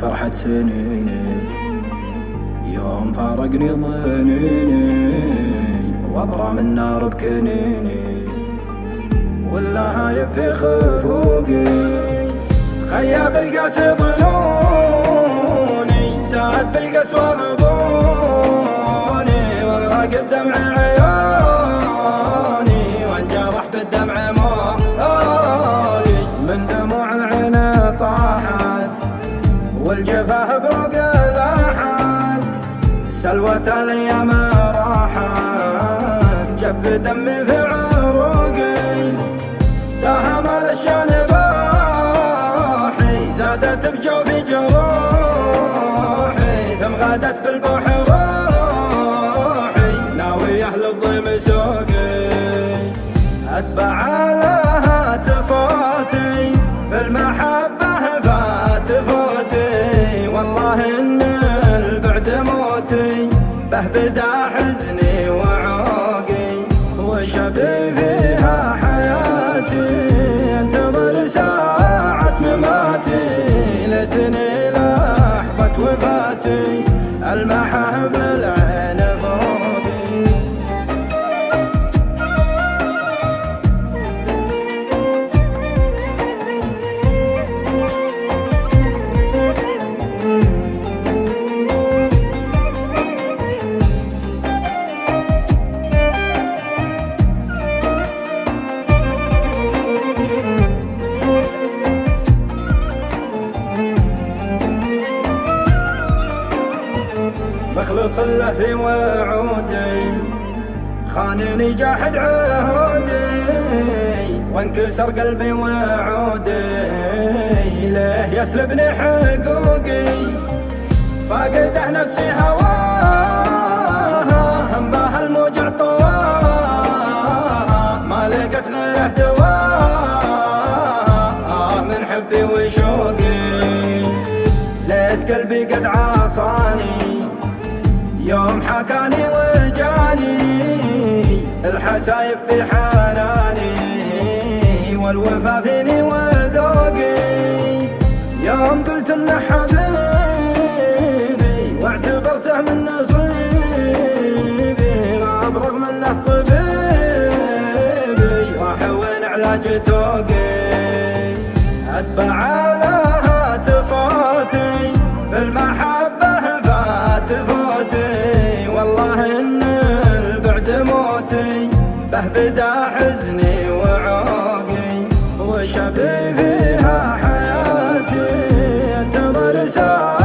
فرحة سنيني يوم فارقني ظنيني واضرى من نار بكنيني ولا هايب في خفوقي خياب القاس ظنوني زاد بالقسوة غبوني واغرق بدمع عيوني وانجرح بالدمع موالي من دموع العين طاحت والجفاه بروق لاحت سلوة الايام راحت جف دمي في عروقي داهم الاشيان باحي زادت بجوفي جروحي ثم غادت بالبوح روحي ناوي اهل الضيم سوقي اتبع لهات صوتي في المحبة فات فوتي والله ان البعد موتي به بدا حزني وعوقي وشبي فيها حياتي انتظر ساعة مماتي ليتني لحظة وفاتي المحها بالعين فوقي بخلص له في وعودي خانني جاحد عهودي وانكسر قلبي وعودي ليه يسلبني حقوقي فاقده نفسي هواها همها الموجع طواها ما لقت غيره دواها من حبي وشوقي ليت قلبي قد عصاني يوم حكاني وجاني الحسايب في حناني والوفا فيني وذوقي يوم قلت انه حبيبي واعتبرته من نصيبي غاب رغم انه طبيبي واحوين علاج توقي اتبع لهات صوتي في المحبة فات فوتي والله ان البعد موتي به بدا حزني وعوقي وشبي فيها حياتي انتظر ساعة